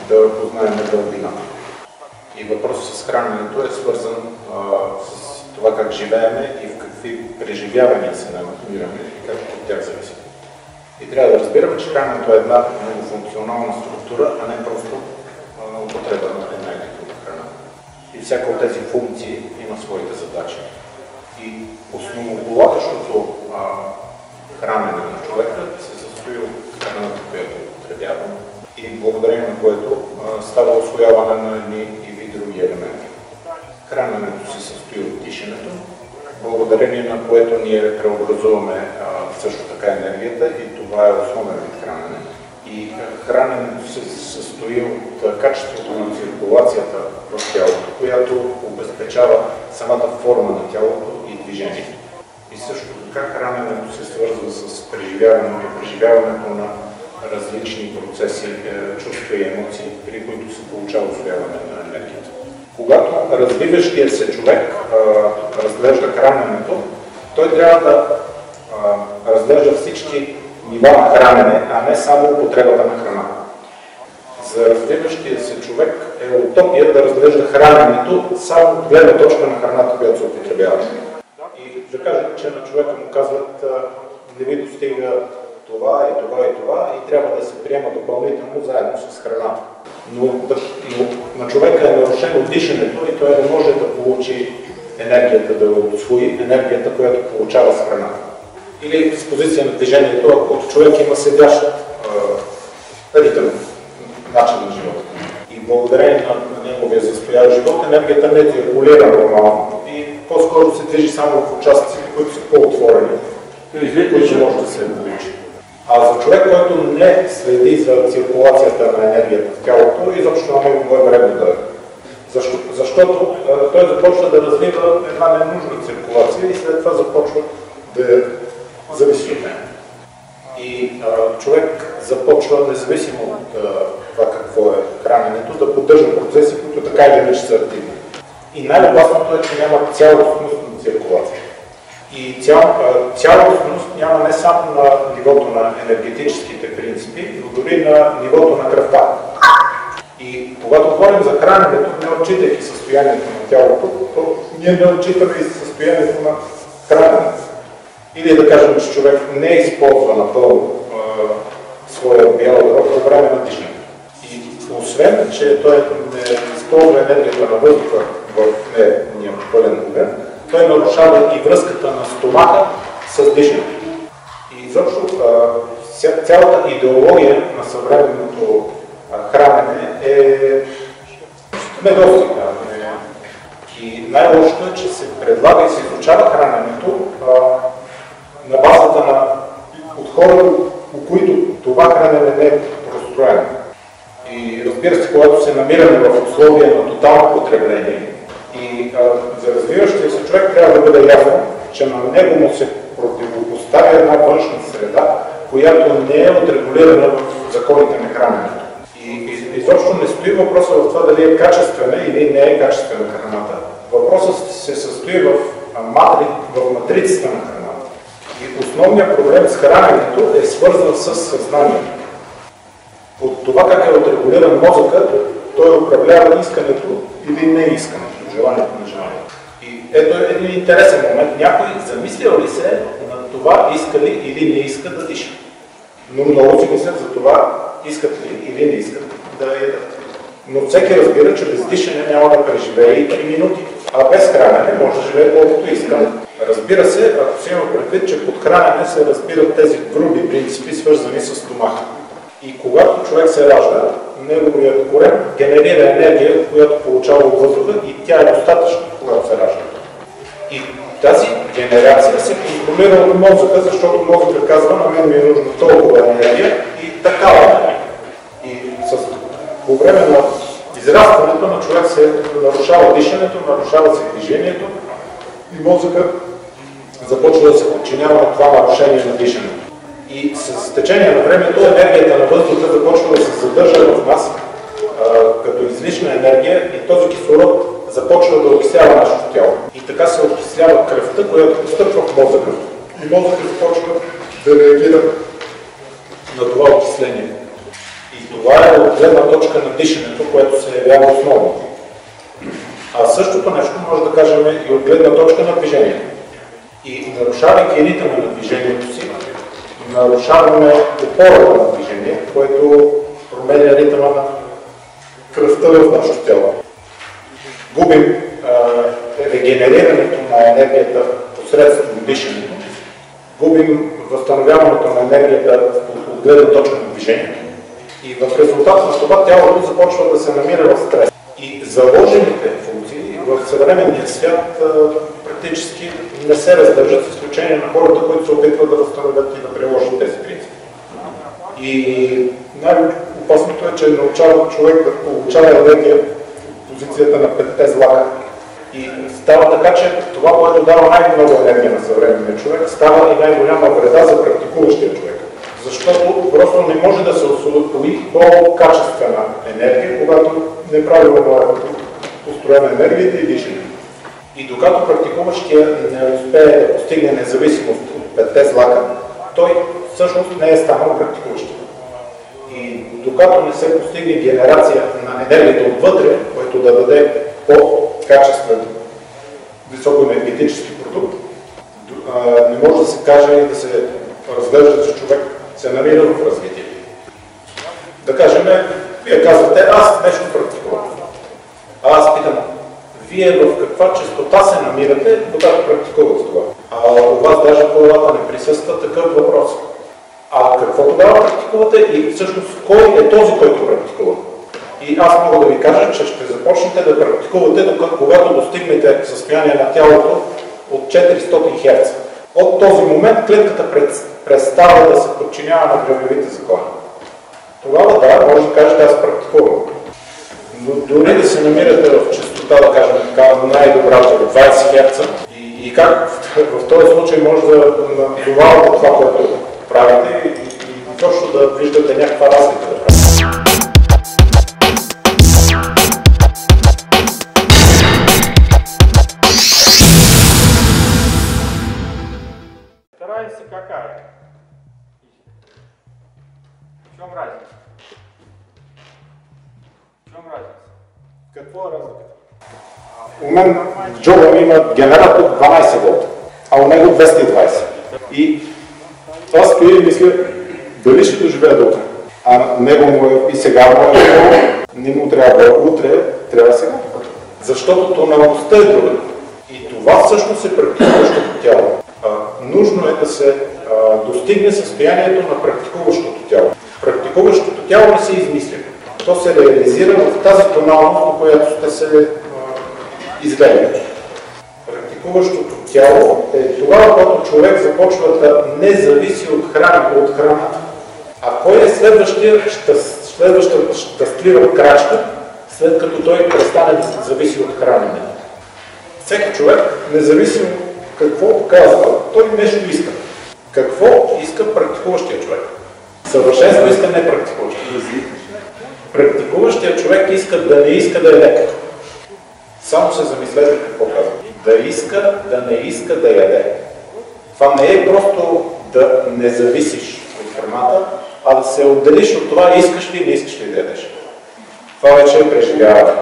да познаем дълбината. И въпросът с храненето е свързан с това как живееме и в какви преживявания се намираме и как от тях зависи. И трябва да разбираме, че храненето е една функционална структура, а не просто употреба на енергията от храна. И всяка от тези функции има своите задачи. И основополагащото хранене на човека се състои от храната, която употребява и благодарение на което става усвояване на едни или други елементи. Храненето се състои от дишането, благодарение на което ние преобразуваме също така енергията и това е основен вид хранене. И храненето се състои от качеството на циркулацията в тялото, която обезпечава самата форма на тялото и движението. И също така храненето се свързва с преживяването на различни процеси, чувства и емоции, при които се получава усвояване на енергията. Когато развиващия се човек разглежда храненето, той трябва да разглежда всички нива на хранене, а не само употребата на храна. За развиващия се човек е утопия да разглежда храненето само от гледна точка на храната, която се употребява. И да кажем, че на човека му казват, не ви достига това и това и това и трябва да се приема допълнително заедно с храната. Но на човека е нарушено дишането и той не може да получи енергията, да усвои енергията, която получава с храната. Или с позиция на движението, ако човек има седящ ритъм, начин на живота. И благодарение на неговия състоящ живот, енергията не циркулира нормално и по-скоро се движи само в участъци, които са по-отворени, които може да се получи. А за човек, който не следи за циркулацията на енергията в тялото, изобщо на него е вредно да е. Защото той започва да развива една ненужна циркулация и след това започва да зависи от нея. И човек започва, независимо от това какво е храненето, да поддържа процеси, които така или иначе са активни. И най-опасното е, че няма цялостност на циркулация. И цялостност няма не само на нивото на енергетическите принципи, но дори на нивото на кръвта. И когато говорим за храненето, не отчитайки състоянието на тялото, то ние не отчитаме и състоянието на храненето. Или да кажем, че човек не използва напълно своя бял дроб по време на дишането. И освен, че той не използва енергията на въздуха в нейния пълен обем, той нарушава и връзката на стомаха с дишането. И изобщо цялата идеология на съвременното хранене е недостиг. И най-лошото е, че се предлага и се изучава храненето на базата от хора, у които това хранене не е простроено. И разбира се, когато се намираме в условия на тотално потребление и за развиващия се човек трябва да бъде ясно, че на него му се противопоставя една външна среда, която не е отрегулирана в законите на храненето. И изобщо не стои въпроса в това дали е качествена или не е качествена храната. Въпросът се състои в матрицата на храната. И основният проблем с храненето е свързан с съзнанието. От това как е отрегулиран мозъкът, той управлява искането или неискането, желанието на желанието. И ето е един интересен момент. Някой замислял ли се на това иска ли или не иска да диша? Но много си мислят за това искат ли или не искат да ядат. Но всеки разбира, че без дишане няма да преживее и 3 минути. А без хранене може да живее колкото иска. Разбира се, ако си има предвид, че под хранене се разбират тези груби принципи, свързани с стомаха. И когато човек се ражда, неговият корен генерира енергия, която получава от въздуха и тя е достатъчна, когато се ражда. И тази генерация се контролира от мозъка, защото мозъка казва, на мен ми е нужна толкова енергия и такава енергия. И по време на израстването на човек се нарушава дишането, нарушава се движението и мозъка започва да се подчинява на това нарушение на дишането. И с течение на времето енергията на въздуха започва да се задържа в нас като излишна енергия и този кислород започва да окислява нашето тяло. И така се окислява кръвта, която постъпва в мозъка. И мозъкът започва да реагира на това окисление. И това е от гледна точка точка на дишането, което се явява основно. А същото нещо може да кажем и от гледна точка на движението. И нарушавайки ритъма на движението си, нарушаваме опората на движение, което променя ритъма на кръвта в нашето тяло. Губим регенерирането на енергията посредством дишането, губим възстановяването на енергията от гледна точка на движението и в резултат на това тялото започва да се намира в стрес. И заложените функции в съвременния свят практически не се раздържат, с изключение на хората, които се опитват да възстановят и да приложат тези принципи. И най-опасното е, че научава човек да получава енергия в позицията на 5 злака. И става така, че това, което дава най-много енергия на съвременния човек, става и най-голяма вреда за практикуващия човек. Защото просто не може да се освои по-качествена енергия, когато неправилно е построена енергията и дишането. И докато практикуващия не успее да постигне независимост от 5 злака, той всъщност не е станал практикуващия. И докато не се постигне генерация на енергията отвътре, който да даде по-качествен високоенергетически продукт, не може да се каже и да се разглежда, че човек се намира в развитие. Да кажем, вие казвате, аз нещо практикувам. А аз питам, вие в каква честота се намирате, докато практикувате това? А у вас даже в главата не присъства такъв въпрос. А какво тогава практикувате и всъщност кой е този, който практикува? И аз мога да ви кажа, че ще започнете да практикувате, когато достигнете състояние на тялото от 400 Hz. От този момент клетката престава да се подчинява на гравевите закони. Тогава да, може да кажете, аз практикувам. Но дори да се намирате в честота, да кажем така, най-добрата от 20 Hz и как в този случай може да назовавате това, което правите и точно да виждате някаква разлика да правите. Старай се какая. В чем разница? В чем разница? Какво е разликата? У мен в джоба ми има генератор 12 волта, а у него 220. И аз стоя и мисля, дали ще доживея до утре. А него му е и сега му е, не му трябва утре, трябва сега. Защото тоналността е друга. И това всъщност е практикуващото тяло. Нужно е да се достигне състоянието на практикуващото тяло. Практикуващото тяло не се измисля. То се реализира в тази тоналност, на която сте се изгледали. Практикуващото тяло е тогава, когато човек започва да не зависи от храната. А кой е следващата щастлива крачка, след като той престане да зависи от хранене? Всеки човек, независимо какво казва, той нещо иска. Какво иска практикуващия човек? Съвършенство иска не практикуващия. Практикуващия човек иска да не иска да е лекар. Само се замислете какво казва. Да иска, да не иска да яде. Това не е просто да не зависиш от храната, а да се отделиш от това искаш ли, не искаш ли да ядеш. Това вече е преживяване.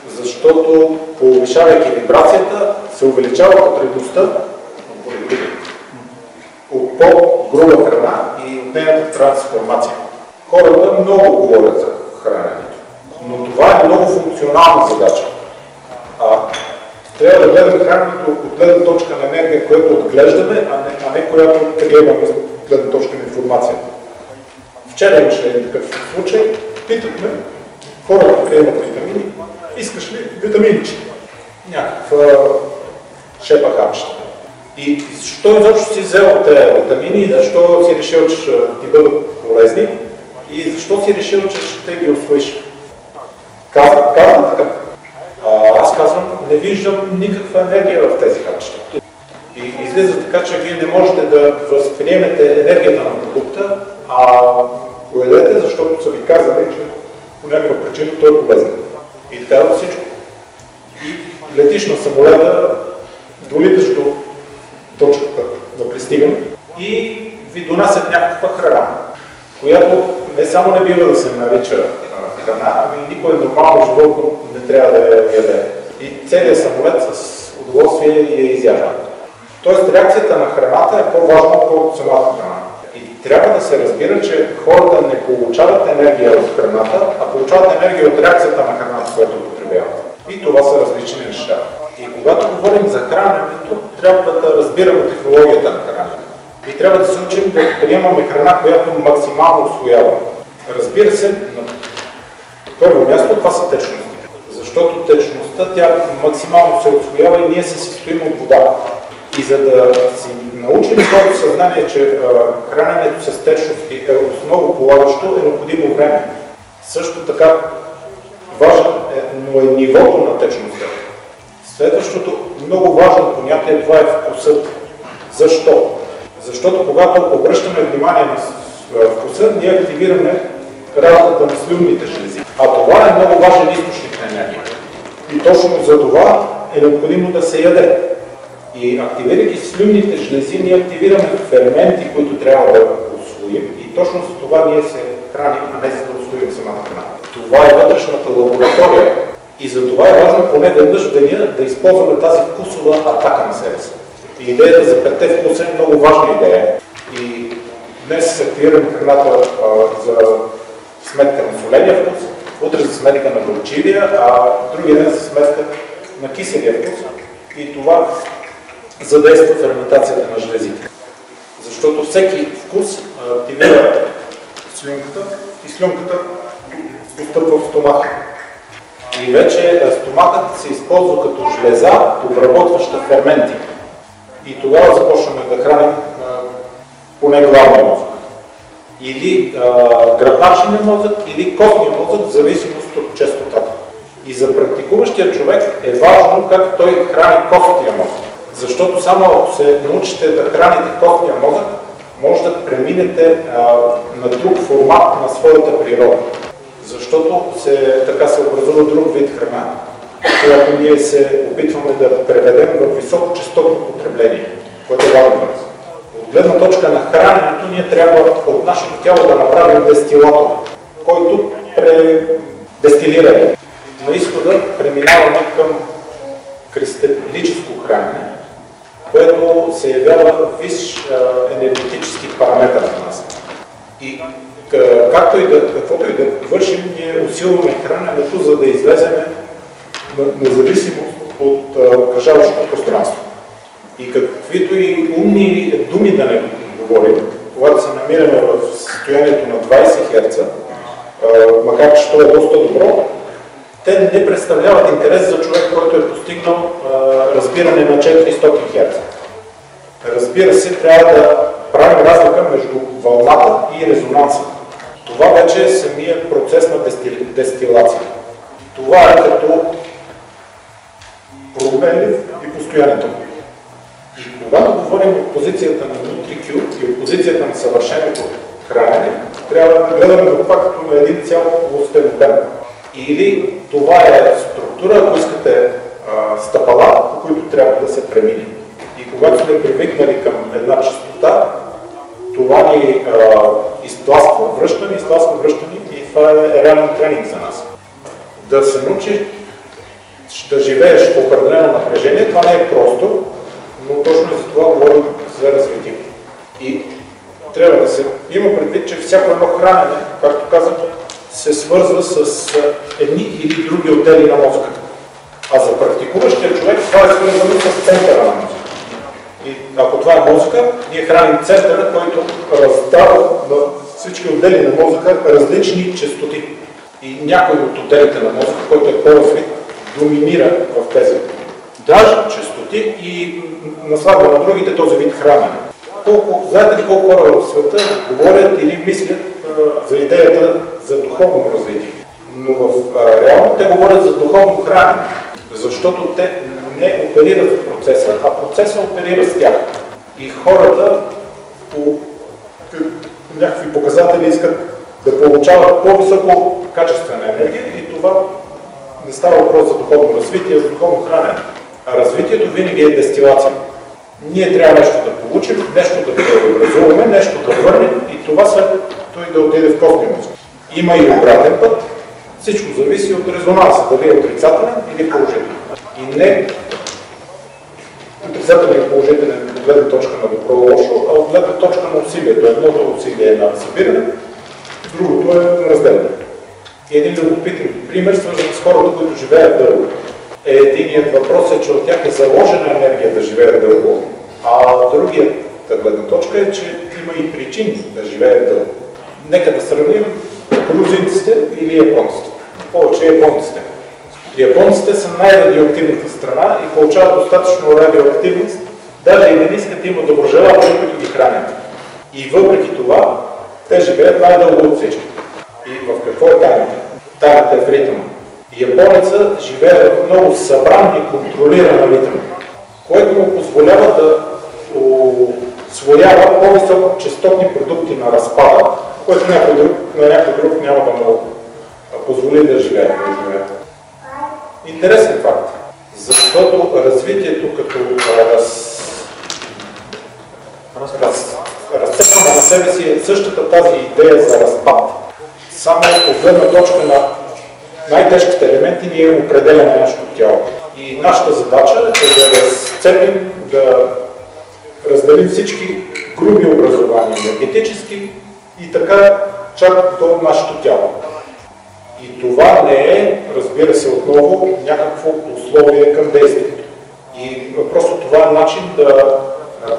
Защото повишавайки вибрацията, се увеличава потребността от по-груба храна и от нейната трансформация. Хората много говорят за храненето, но това е много функционална задача. Трябва да гледаме храненето от гледна точка на енергия, която отглеждаме, а не която приемаме от гледна точка на информация. Вчера имаше един такъв случай, питахме хората приемат витамини, искаш ли витаминче? Някаква шепа хапчета. И защо изобщо си взел тези витамини, защо си решил, че ще ти бъдат полезни и защо си решил, че ще ги усвоиш? Казва така. Аз казвам, не виждам никаква енергия в тези хапчета. И излиза така, че вие не можете да възприемете енергията на продукта, а го едете, защото са ви казали, че по някаква причина той е полезен. И така да всичко. И летиш на самолета, долиташ до точката на пристигане и ви донасят някаква храна, която не само не бива да се нарича храна, ами никой нормално животно не трябва да я яде. И целият самолет с удоволствие я изяжда. Тоест реакцията на храната е по-важна от самата храна. И трябва да се разбира, че хората не получават енергия от храната, а получават енергия от реакцията на храната, която потребяват. И това са различни неща. И когато говорим за храненето, трябва да разбираме технологията на храненето. И трябва да се учим да приемаме храна, която максимално усвоява. Разбира се, на първо място това са течности. Защото течността тя максимално се усвоява и ние се състоим от вода. И за да си научим своето съзнание, че храненето с течности е основополагащо, е необходимо време. Също така важно е нивото на течността. Следващото много важно понятие това е вкусът. Защо? Защото когато обръщаме внимание на вкуса, ние активираме работата на слюнните жлези. А това е много важен източник на енергия. И точно за това е необходимо да се яде. И активирайки слюнните жлези, ние активираме ферменти, които трябва да усвоим. И точно за това ние се храним, а не за да усвоим самата храна. Това е вътрешната лаборатория. И за това е важно поне веднъж в деня да използваме тази вкусова атака на себе си. И идеята за 5 вкуса е много важна идея. И днес активираме храната за сметка на соления вкус, утре за сметка на горчивия, а другия ден за сметка на киселия вкус. И това задейства ферментацията на жлезите. Защото всеки вкус активира слюнката и слюнката постъпва в стомаха. И вече стомахът се използва като жлеза, обработваща ферменти. И тогава започваме да храним поне главния мозък. Или гръбначния мозък, или костния мозък, в зависимост от честотата. И за практикуващия човек е важно как той храни костния мозък. Защото само ако се научите да храните костния мозък, може да преминете на друг формат на своята природа. Защото така се образува друг вид храна, която ние се опитваме да преведем в високочастотно потребление, което е важно. От гледна точка на храненето, ние трябва от нашето тяло да направим дестилатор, който предестилираме. На изхода преминаваме към кристалическо хранене, което се явява висш енергетически параметър на нас. И каквото и да вършим, ние усилваме храненето, за да излезем независимост от окръжаващото пространство. И каквито и умни думи да не говорим, когато се намираме в състоянието на 20 Hz, макар че то е доста добро, те не представляват интерес за човек, който е постигнал разбиране на 400 Hz. Разбира се, трябва да правим разлика между вълната и резонанса. Това вече е самия процес на дестилация. Това е като променлив и постоянен. И когато говорим от позицията на NutriQ и от позицията на съвършеното хранене, трябва да гледаме го пак като на един цялостен обем. Или това е структура, ако искате стъпала, по които трябва да се премине. И когато сме привикнали към една чистота, това ни изтласква връщане и това е реален тренинг за нас. Да се научи да живееш в определено напрежение, това не е просто, но точно за това говорим за развитие. И трябва да се има предвид, че всяко едно хранене, както казах, се свързва с едни или други отдели на мозъка. А за практикуващия човек това е свързано с центъра на мозъка. И ако това е мозъка, ние храним центъра, който раздава на всички отдели на мозъка различни честоти. И някой от отделите на мозъка, който е по-развит, доминира в тези даже честоти и наслагва на другите този вид хранене. Знаете ли колко хора в света говорят или мислят за идеята за духовно развитие? Но реално те говорят за духовно хранене, защото те не оперират в процеса, а процесът оперира с тях. И хората по някакви показатели искат да получават по-високо качествена енергия и това не става въпрос за духовно развитие, а за духовно хранене. А развитието винаги е дестилация. Ние трябва нещо да получим, нещо да преобразуваме, нещо да върнем и това след той да отиде в костния мозък. Има и обратен път. Всичко зависи от резонанса, дали е отрицателен или положителен. И не отрицателен и положителен от гледна точка на добро-лошо, а от гледна точка на усилието. Едното усилие е на събиране, другото е на разделяне. И един любопитен пример, свързан с хората, които живеят дълго. Единият въпрос е, че от тях е заложена енергия да живеят дълго, а другият гледна точка е, че има и причини да живеят дълго. Нека да сравним грузинците или японците. Повече японците. Японците са най-радиоактивната страна и получават достатъчно радиоактивност, даже и не искат да има доброжелатели, които ги хранят. И въпреки това, те живеят най-дълго от всички. И в какво е тайната? Тайната е в ритъма. Японеца живее в много събран и контролиран ритъм, което му позволява да усвоява по-високочестотни продукти на разпада, което на някой друг няма да му позволи да живее. Интересен факт, защото развитието като разцепване на себе си е същата тази идея за разпад. Само от гледна точка на най-тежките елементи ние определяме нашето тяло. И нашата задача е да разцепим, да разделим всички груби образования, енергетически и така чак до нашето тяло. И това не е, разбира се, отново някакво условие към действието. И просто това е начин да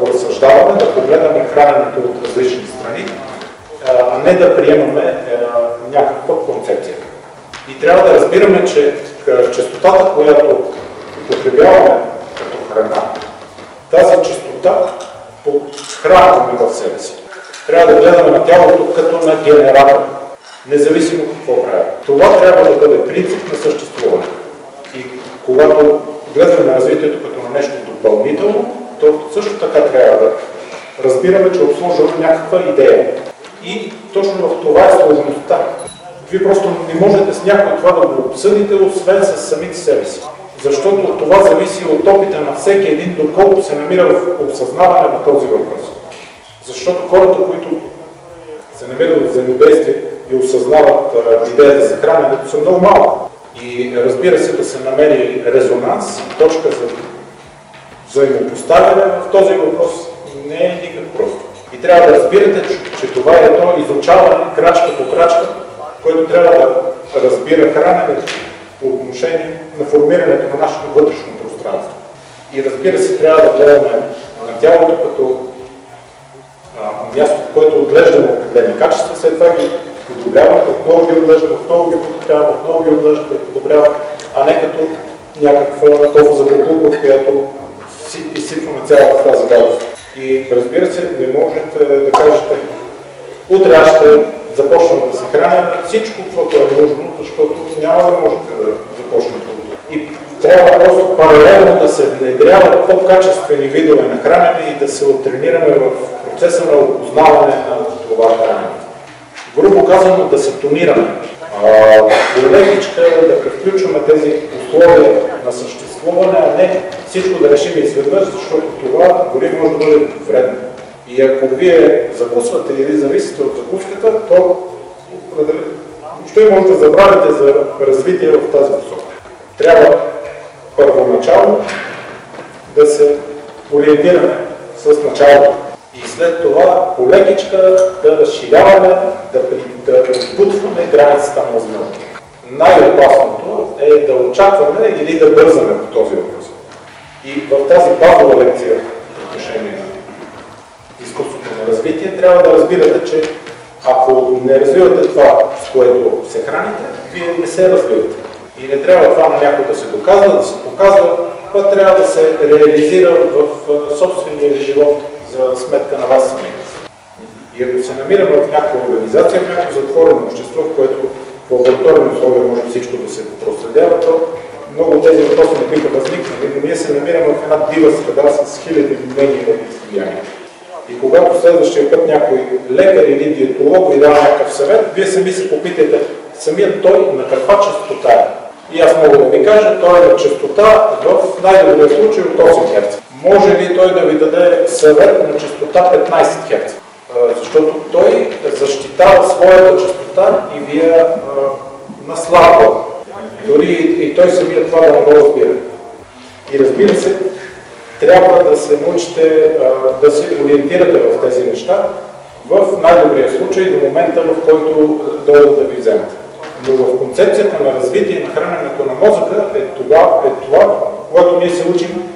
го разсъждаваме, да погледаме храненето от различни страни, а не да приемаме някаква концепция. И трябва да разбираме, че честотата, която употребяваме като храна, тази честота подхранваме в себе си. Трябва да гледаме на тялото като на генератор, независимо какво прави. Това трябва да бъде принцип на съществуване. И когато гледаме на развитието като на нещо допълнително, то също така трябва да разбираме, че обслужваме някаква идея. И точно в това е сложността. Вие просто не можете с някой това да го обсъдите, освен с самите себе си. Защото това зависи от опита на всеки един, доколко се намира в осъзнаване на този въпрос. Защото хората, които се намират в взаимодействие и осъзнават идеята за храненето, са много малко. И разбира се, да се намери резонанс, точка за взаимопоставяне в този въпрос не е никак просто. И трябва да разбирате, че това е едно изучаване, крачка по крачка, което трябва да разбира храненето по отношение на формирането на нашето вътрешно пространство. И разбира се, трябва да гледаме на тялото като място, в което отглеждаме определени качества, след това ги подобряваме, отново ги отглеждаме, отново ги подобряваме, отново ги отглеждаме, подобряваме, а не като някаква толкова забуклука, в която изсипваме цялата тази гадост. И разбира се, не можете да кажете, утре аз ще започна да се храня всичко, което е нужно, защото няма да можете да започнете. И трябва просто паралелно да се внедряват по-качествени видове на хранене и да се оттренираме в процеса на опознаване на това хранене. Грубо казано, да се тонираме. Лекичка да превключваме тези условия на съществуване, а не всичко да решим изведнъж, защото това дори може да бъде вредно. И ако вие закусвате или зависите от закуската, то въобще може да забравите за развитие в тази посока. Трябва първоначално да се ориентираме с началото. И след това полекичка да разширяваме, да отпутваме границата на възможност. Най-опасното е да очакваме или да бързаме по този въпрос. И в тази базова лекция по отношение на изкуството на развитие трябва да разбирате, че ако не развивате това, с което се храните, вие не се развивате. И не трябва това на някой да се доказва, да се показва, това трябва да се реализира в собствения живот за сметка на вас самите. И ако се намираме в някаква организация, в някакво затворено общество, в което в лабораторни условия може всичко да се проследява, то много от тези въпроси не биха възникнали, но ние се намираме в една дива среда с хиляди мнения и състояния. И когато следващия път някой лекар или диетолог ви дава някакъв съвет, вие сами се попитайте самият той на каква честота е. И аз мога да ви кажа, той е на честота в най-добрия случай от 8 Hz. Може ли той да ви даде съвет на честота 15 Hz? Защото той защитава своята честота и вие на слабо. Дори и той самият това да не го разбира. И разбира се, трябва да се научите да се ориентирате в тези неща, в най-добрия случай до момента, в който дойдат да ви вземат. Но в концепцията на развитие на храненето на мозъка е това, когато ние се учим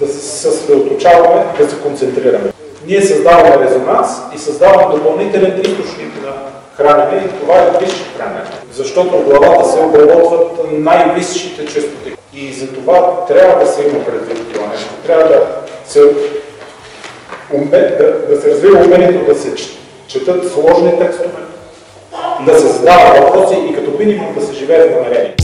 да се съсредоточаваме, да се концентрираме. Ние създаваме резонанс и създаваме допълнителен източник на хранене и това е висше хранене. Защото в главата се обработват най-висшите честоти. И за това трябва да се има предвид това нещо. Трябва да се развива умението да се четат сложни текстове, да се задават въпроси и като минимум да се живее в намерение.